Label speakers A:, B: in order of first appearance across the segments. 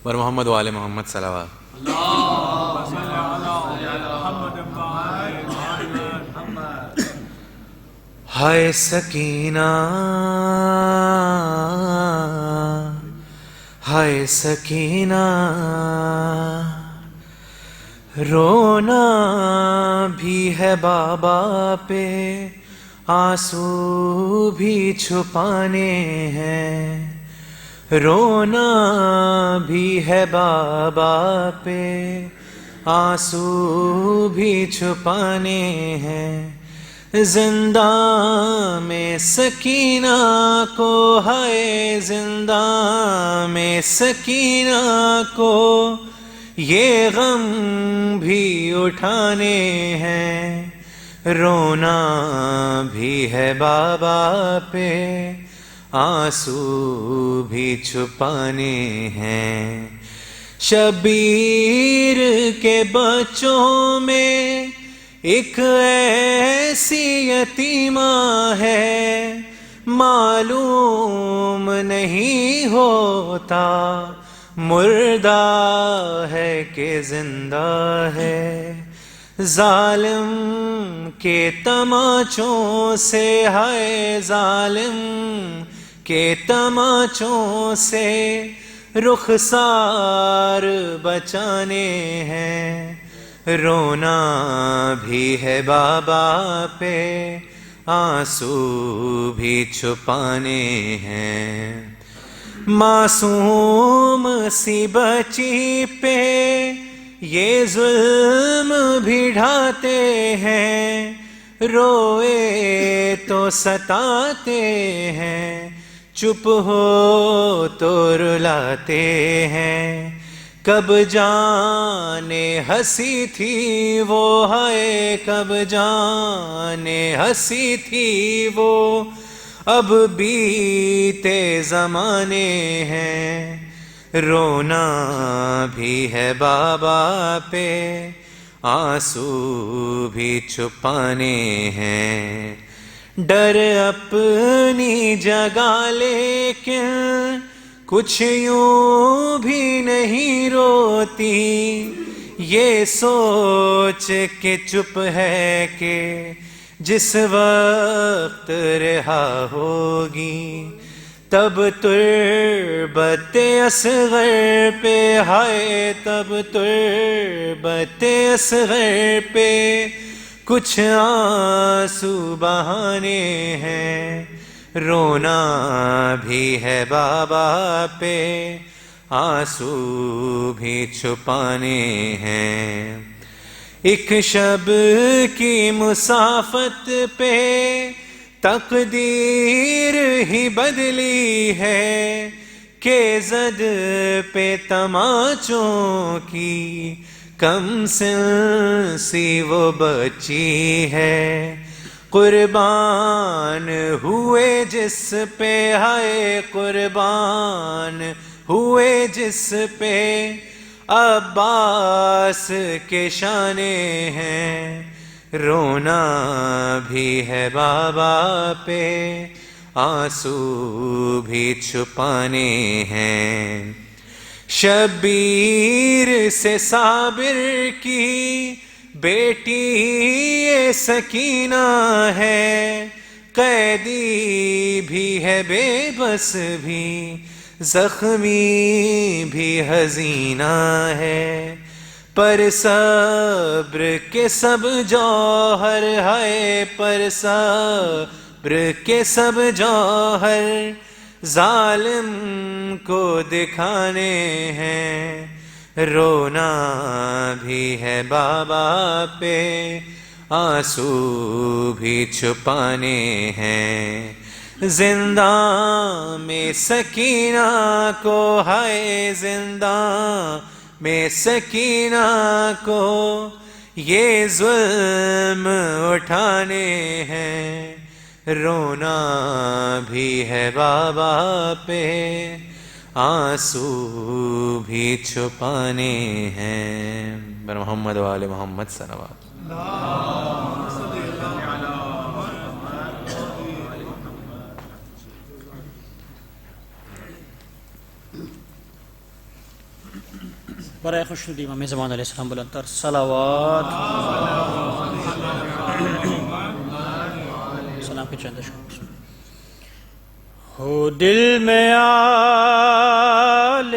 A: ور محمد و آل محمد صلوات. ہائے سکینہ ہائے سکینہ، رونا بھی ہے بابا پہ، آنسو بھی چھپانے ہیں. رونا بھی ہے بابا پہ، آنسو بھی چھپانے ہیں. زندہ میں سکینہ کو، ہے زندہ میں سکینہ کو، یہ غم بھی اٹھانے ہیں. رونا بھی ہے بابا پہ، آنسو بھی چھپانے ہیں. شبیر کے بچوں میں ایک ایسی یتیمہ ہے، معلوم نہیں ہوتا مردہ ہے کہ زندہ ہے. ظالم کے تماچوں سے، ہے ظالم کے تماچوں سے رخسار بچانے ہیں. رونا بھی ہے بابا پہ، آنسو بھی چھپانے ہیں. معصوم سی بچی پہ یہ ظلم بھی ڈھاتے ہیں، روئے تو ستاتے ہیں، چپ ہو تو رلاتے ہیں. کب جانے ہنسی تھی وہ، ہے کب جانے ہنسی تھی وہ، اب بیتے زمانے ہیں. رونا بھی ہے بابا پہ، آنسو بھی چھپانے ہیں. ڈر اپنی جگہ لیکن کچھ یوں بھی نہیں روتی، یہ سوچ کے چپ ہے کہ جس وقت رہا ہوگی تب تربت اصغر پہ، ہے تب تربت اصغر پہ کچھ آنسو بہانے ہیں. رونا بھی ہے بابا پہ، آنسو بھی چھپانے ہیں. ایک شب کی مسافت پہ تقدیر ہی بدلی ہے، کہ زد پہ تماچوں کی کم سن سی وہ بچی ہے. قربان ہوئے جس پہ، ہے قربان ہوئے جس پہ عباس کے شانے ہیں. رونا بھی ہے بابا پہ، آنسو بھی چھپانے ہیں. شبیر سے صابر کی بیٹی یہ سکینہ ہے، قیدی بھی ہے بے بس بھی، زخمی بھی حزینہ ہے. پر صبر کے سب جوہر، ہے پر صبر کے سب جوہر ظالم کو دکھانے ہیں. رونا بھی ہے بابا پہ، آنسو بھی چھپانے ہیں. زندہ میں سکینہ کو، ہے زندہ میں سکینہ کو، یہ ظلم اٹھانے ہیں. رونا بھی ہے بابا پہ، آنسو بھی چھپانے ہیں. بر محمد و آل محمد صلوات.
B: برائے خوشنودی امام زمان علیہ السلام بلند تر صلوات سلام کے چند اشعار ہو دل میں آل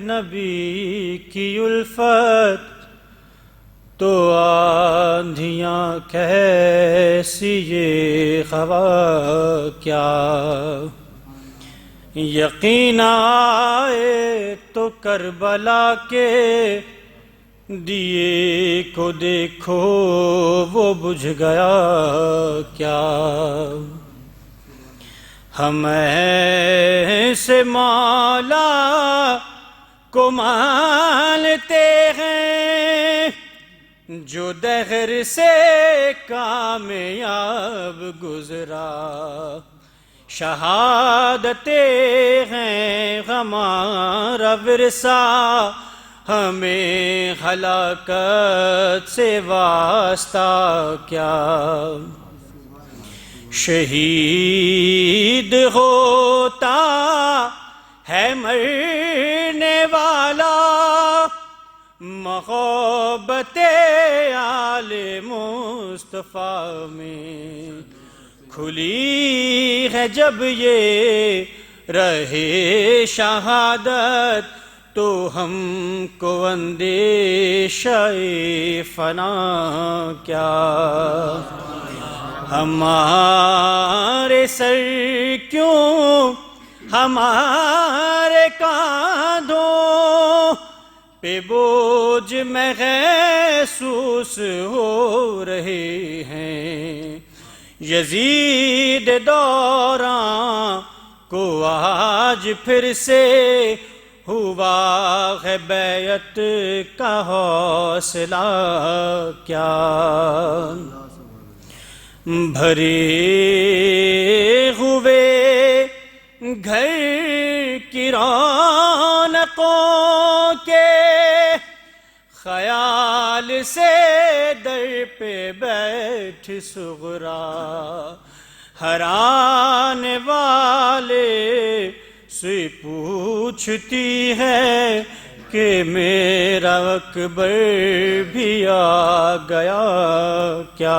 B: نبی کی الفت تو آندھیاں کیسی یہ ہوا کیا یقین آئے تو کربلا کے دیے کو دیکھو وہ بجھ گیا کیا ہم ایسے مولا کو مانتے ہیں جو دہر سے کامیاب گزرا شہادتیں ہیں ہمارا ورثہ ہمیں ہلاکت سے واسطہ کیا شہید ہوتا ہے مرنے والا محبت آل مصطفیٰ میں کھلی ہے جب یہ رہے شہادت تو ہم کو اندیشہ فنا کیا ہمارے سر کیوں ہمارے کاندھوں پہ بوجھ محسوس ہو رہے ہیں یزید دوران کو آج پھر سے ہوا ہے بیعت کا حوصلہ کیا بھرے ہوئے گھر کی رونقوں کے خیال سے در پہ بیٹھ صغرا ہر آنے والے سے پوچھتی ہے کہ میرا اکبر بھی آ گیا کیا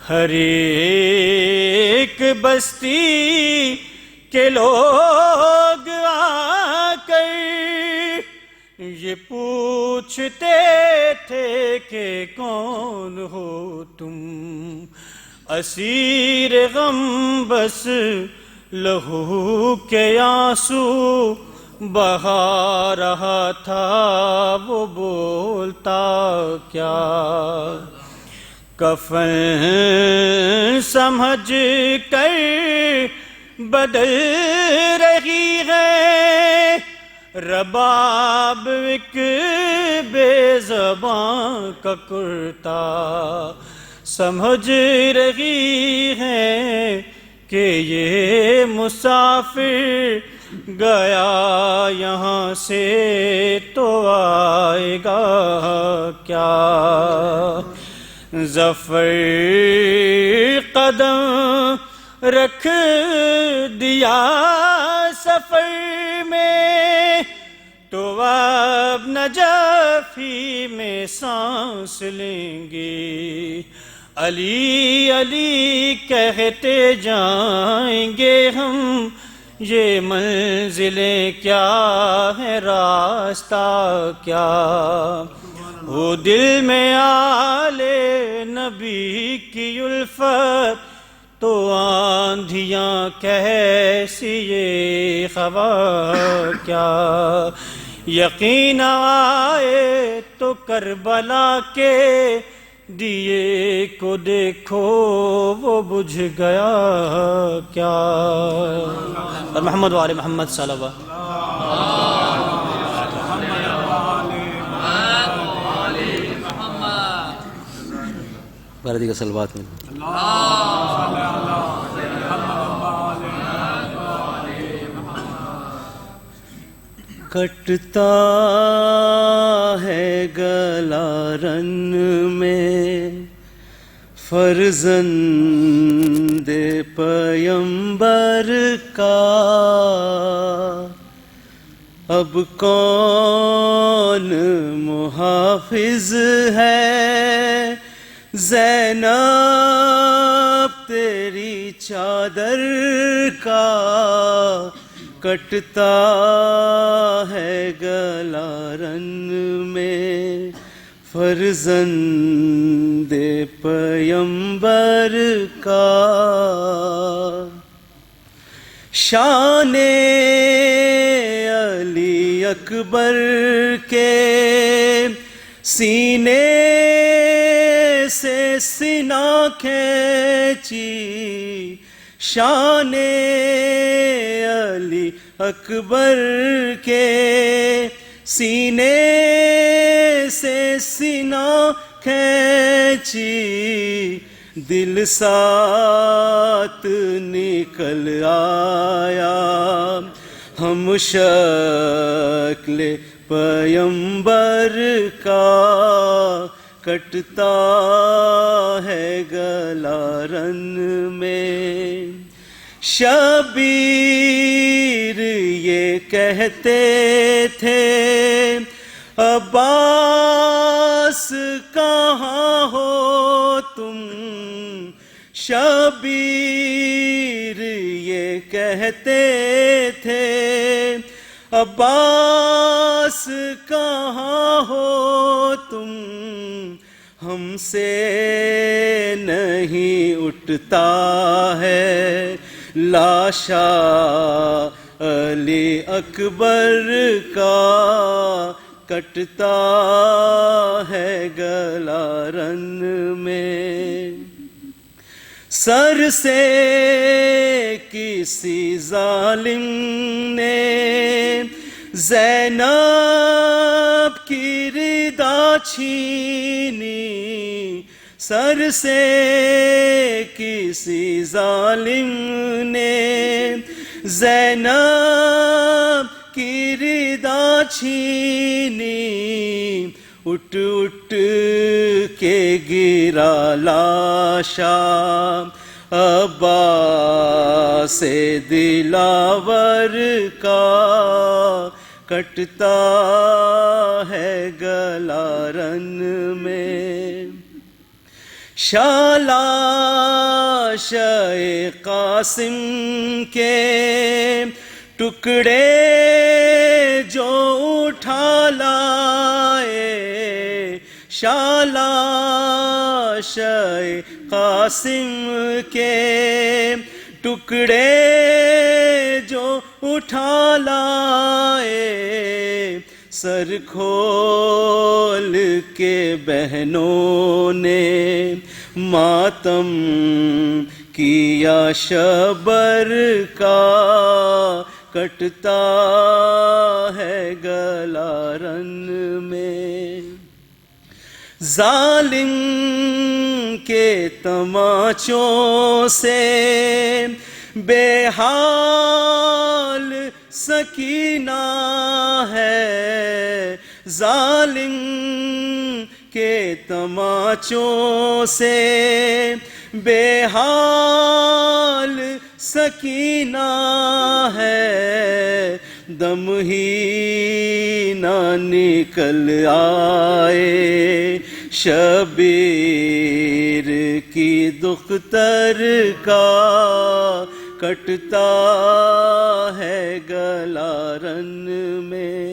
B: ہر ایک بستی کے لوگ آ کر یہ پوچھتے تھے کہ کون ہو تم اسیر غم بس لہو کے آنسو بہا رہا تھا وہ بولتا کیا کفن سمجھ کر بدل رہی ہے رباب ایک بے زباں کا کرتا سمجھ رہی ہے کہ یہ مسافر گیا یہاں سے تو آئے گا کیا ظفر قدم رکھ دیا سفر میں تو اب نجفی میں سانس لیں گے علی علی کہتے جائیں گے ہم یہ منزلیں کیا ہے راستہ کیا وہ دل میں آل نبی کی الفت تو آندھیاں کیسی یہ ہوا کیا یقین آئے تو کربلا کے دیے کو دیکھو وہ بجھ گیا کیا محمد وآل محمد صلی اللہ علیہ بردی کا صلوات میں کٹتا ہے گلا رن میں فرزند پیمبر کا
C: اب کون محافظ ہے زینب تیری چادر کا، کٹتا ہے گلا رن میں فرزند پیمبر کا۔ شان علی اکبر کے سینے سے سینہ کھینچی، شان علی اکبر کے سینے سے سینہ کھینچی، دل ساتھ نکل آیا ہم شکل پیمبر کا، کٹتا ہے گلا رن میں۔ شبیر یہ کہتے تھے عباس کہاں ہو تم، شبیر یہ کہتے تھے عباس کہاں ہو تم، ہم سے نہیں اٹھتا ہے لاشا علی اکبر کا، کٹتا ہے گلا رن میں۔ سر سے کسی ظالم نے زینب کی ردا چھینی، سر سے کسی ظالم نے زینب کی ردا چھینی، اٹھ اٹھ کے گرا لاشا عباس دلاور کا، کٹتا ہے گلا رن میں۔ شالاش قاسم کے ٹکڑے جو اٹھا لائے، شالاش قاسم کے ٹکڑے جو اٹھا لائے، سر کھول کے بہنوں نے ماتم کیا شبر کا، کٹتا ہے گلا رن میں۔ ظالم کے تماچوں سے بے حال سکینہ ہے، ظالم کے تماچوں سے بے حال سکینہ ہے، دم ہی نہ نکل آئے شبیر کی دختر کا، کٹتا ہے گلا رن میں۔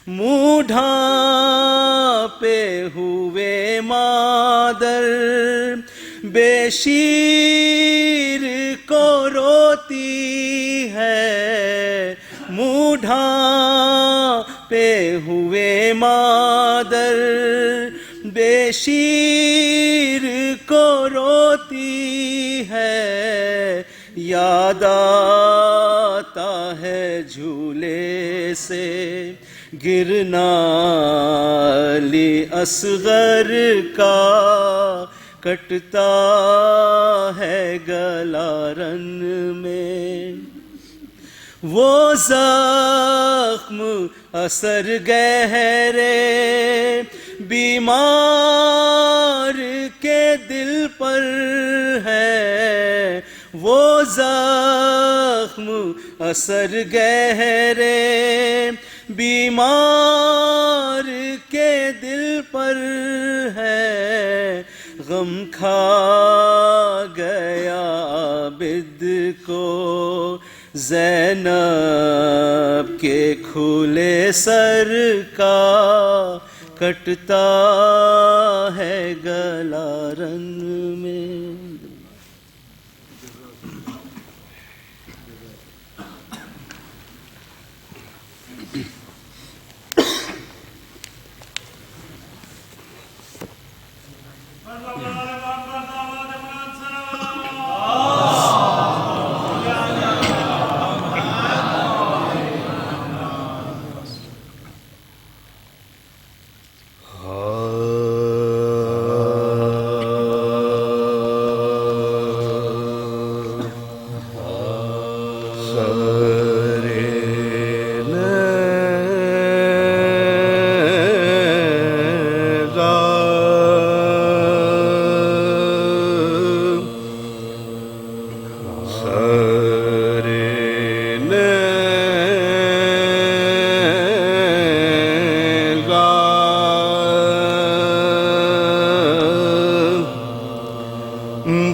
C: منہ ڈھانپے ہوئے مادر بے شیر کو روتی ہے، منہ ڈھانپے ہوئے مادر بے شیر کو روتی ہے، یاد آتا ہے جھولے سے گرنا علی اصغر کا، کٹتا ہے گلا رن میں۔ وہ زخم اثر گہرے بیمار کے دل پر ہے، وہ زخم اثر گہرے بیمار کے دل پر ہے غم کھا گیا عابد کو زینب کے کھلے سر کا کٹتا ہے گلا رنگ میں.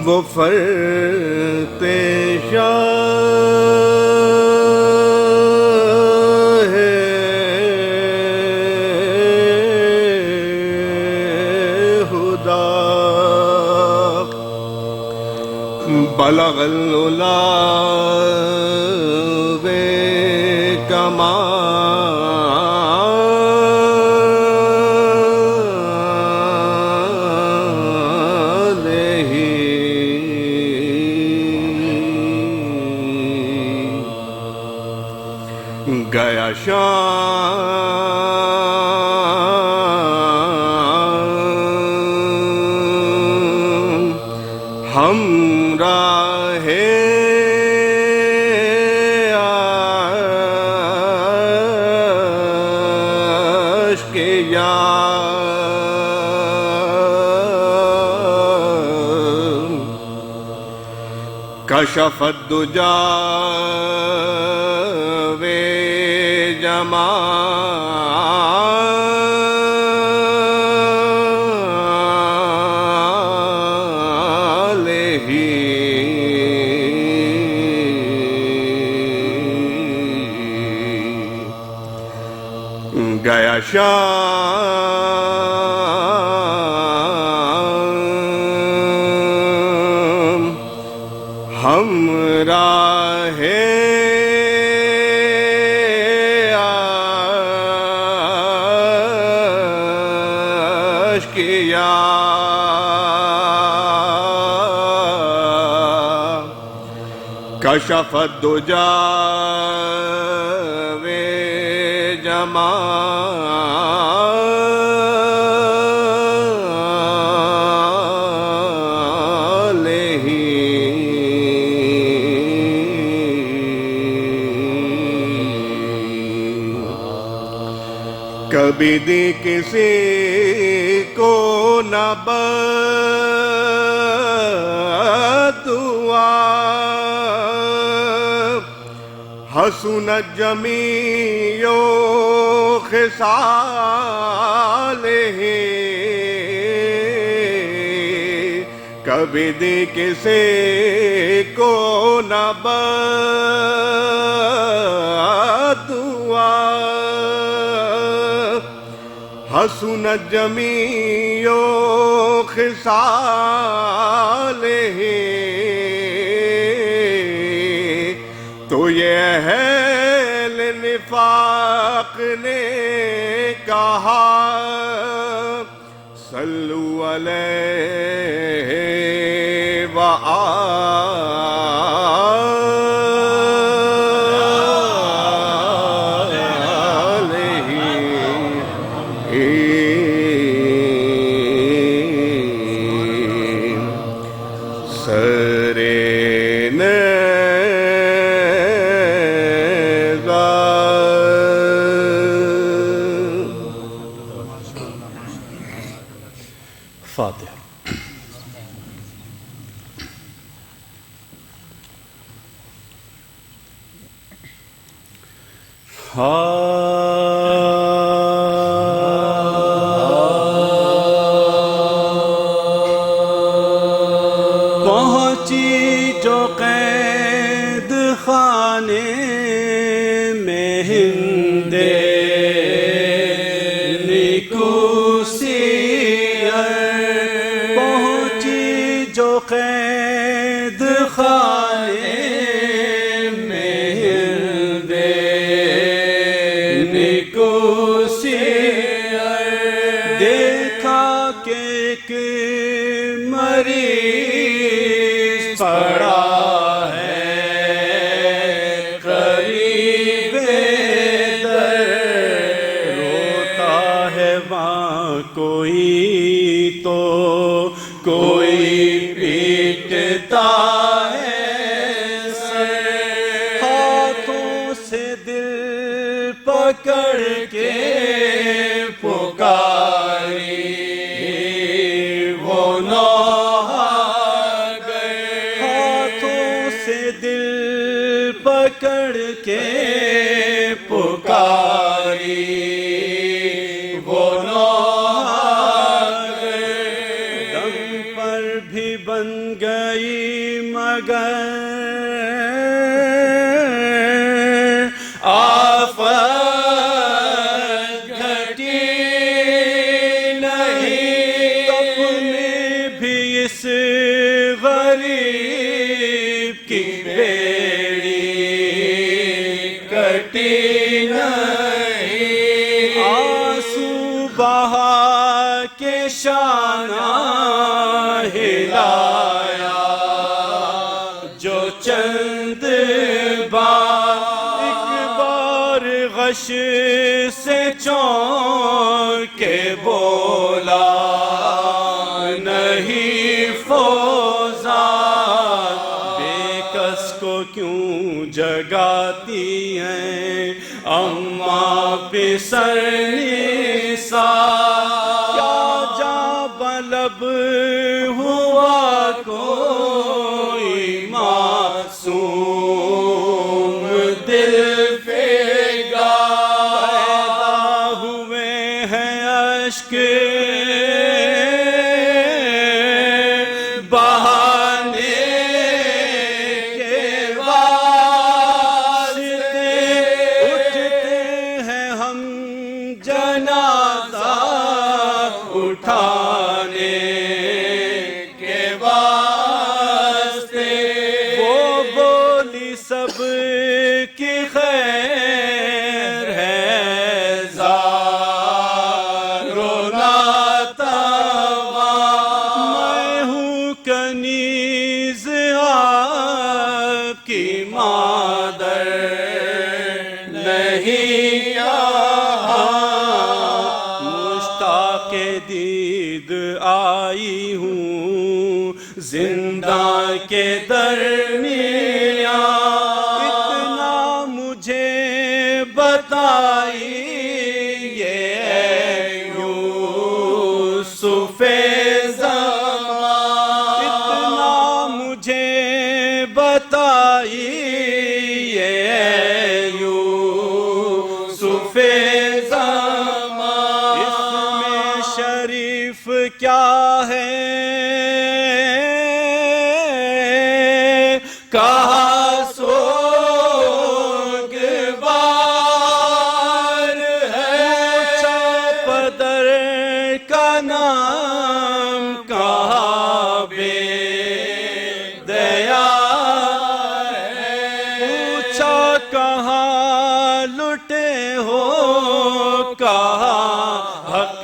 D: وہ فرت شاہ خدا بلغ العلا گیا شام ہمراہ عشق یار کشف الدجا جمالہ گیا شام ہمراہ کشف الدجا جمالہ کبھی دی کسی کو نہ بدعا حسنت جمیع خصالہ کبھی دی کسی کو نہ بدعا حسنت جمیع خصالہ تو یہ اہل نفاق نے کہا صلو علیہ
C: فاتحہ. ہاں دیکھا کہ ایک مریض پڑا ہے قریب در، روتا ہے وہاں کوئی تو کوئی پیٹتا ہے سر، ہاتھوں سے دل پکڑ کے پکاری وہ نوحہ گئے، ہاتھوں سے دل پکڑ کے پکاری وہ نوحہ گئے، دم پر بھی بن گئی مگر آفت گھٹی نہیں، اپنے بھی اس غریب کی بیڑی کٹی نہیں، آنسو بہا کے شانہ ہلایا، جو چند بار غش سے چونک کے بولا نہیں فوزان، بے کس کو کیوں جگاتی ہیں اماں پسر نثار، کیا جا بلب ہوا کوئی معصوم دل پیدا ہوئے ہیں اشک بہانے کے واسطے، اٹھتے ہیں ہم جنازہ اٹھانے کے واسطے، وہ بولی سب کی خیر ہے زارنا تواں، میں ہوں کنیز آپ کی مادر نہیں یہاں، مشتاق دید آئی ہوں زندہ کے درمیان، اتنا مجھے بتائیے یوسف زمان، اتنا مجھے بتائیے یوسف زمان، اس میں شریف کیا ہے کہا سوگوار ہے، اونچا پدر کا نام کہا بے دیا ہے، اونچا کہاں لٹے ہو کہاں حق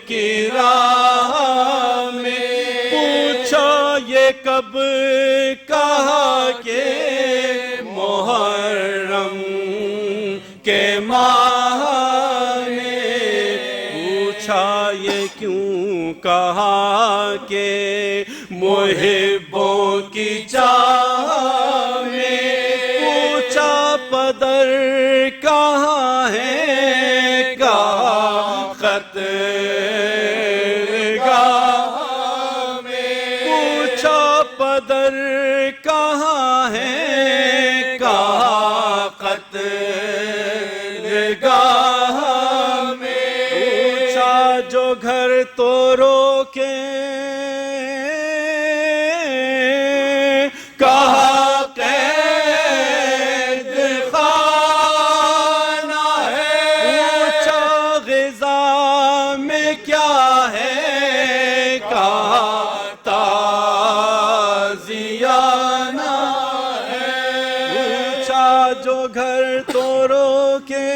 C: کی راہ میں، پوچھا یہ کب کہا کہ محرم کے ماہ میں، پوچھا یہ کیوں کہا کہ محبوں کی چاہ میں، پوچھا پدر کہاں ہے کہا خطرگاہ میں، پوچھا پدر کہاں ہے کہا قتلگاہ میں، پوچھا جو گھر تو روکے کہا قید خانہ ہے، پوچھا غذا میں کیا ہے کہا تازیانہ ہے، پوچھا جو گھر تو رو
D: کے